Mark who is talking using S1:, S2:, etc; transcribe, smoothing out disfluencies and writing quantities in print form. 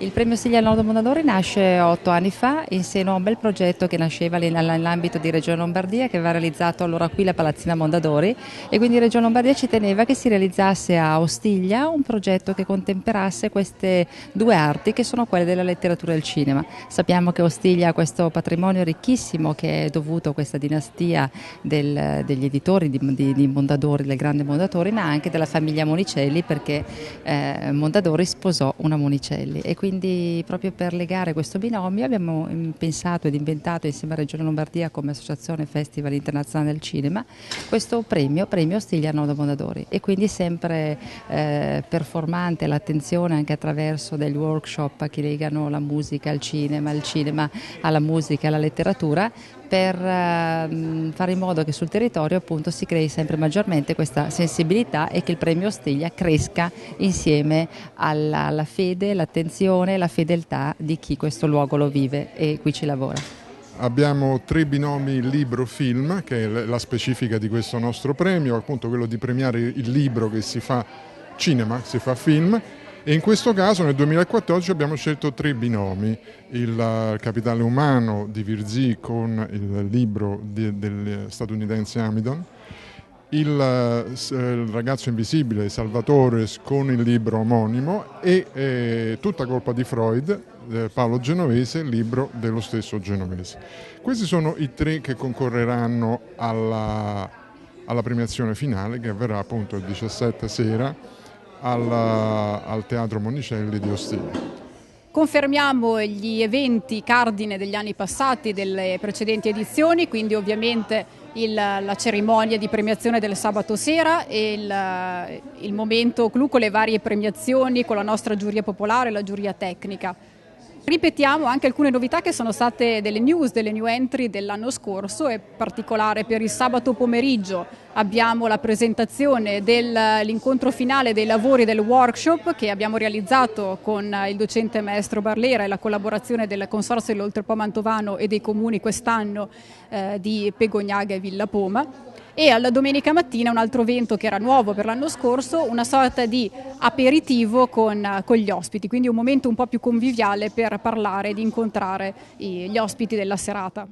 S1: Il premio Ostiglia Nodo Mondadori nasce 8 anni fa in seno a un bel progetto che nasceva nell'ambito di Regione Lombardia, che aveva realizzato allora qui la Palazzina Mondadori, e quindi Regione Lombardia ci teneva che si realizzasse a Ostiglia un progetto che contemperasse queste due arti che sono quelle della letteratura e del cinema. Sappiamo che Ostiglia ha questo patrimonio ricchissimo che è dovuto a questa dinastia degli editori di Mondadori, del grande Mondadori, ma anche della famiglia Monicelli, perché Mondadori sposò una Monicelli, e quindi proprio per legare questo binomio abbiamo pensato ed inventato insieme a Regione Lombardia come Associazione Festival Internazionale del Cinema questo premio Ostiglia Nodo Mondadori, e quindi sempre performante l'attenzione anche attraverso degli workshop che legano la musica al cinema, il cinema alla musica e alla letteratura, per fare in modo che sul territorio appunto si crei sempre maggiormente questa sensibilità e che il premio Ostiglia cresca insieme alla fede, l'attenzione e la fedeltà di chi questo luogo lo vive e qui ci lavora.
S2: Abbiamo 3 binomi libro-film, che è la specifica di questo nostro premio, appunto quello di premiare il libro che si fa cinema, si fa film, e in questo caso nel 2014 abbiamo scelto 3 binomi: il capitale umano di Virzì con il libro del statunitense Amidon, il ragazzo invisibile Salvatore con il libro omonimo, e Tutta colpa di Freud, Paolo Genovese, il libro dello stesso Genovese. Questi sono i 3 che concorreranno alla premiazione finale, che avverrà appunto il 17 sera al Teatro Monicelli di Ostiglia.
S3: Confermiamo gli eventi cardine degli anni passati, delle precedenti edizioni, quindi ovviamente la cerimonia di premiazione del sabato sera e il momento clou con le varie premiazioni, con la nostra giuria popolare e la giuria tecnica. Ripetiamo anche alcune novità che sono state delle new entry dell'anno scorso. In particolare per il sabato pomeriggio abbiamo la presentazione dell'incontro finale dei lavori del workshop che abbiamo realizzato con il docente maestro Barlera e la collaborazione del Consorzio dell'Oltrepo Mantovano e dei comuni quest'anno di Pegognaga e Villa Poma. E alla domenica mattina un altro evento che era nuovo per l'anno scorso, una sorta di aperitivo con gli ospiti, quindi un momento un po' più conviviale per parlare ed incontrare gli ospiti della serata.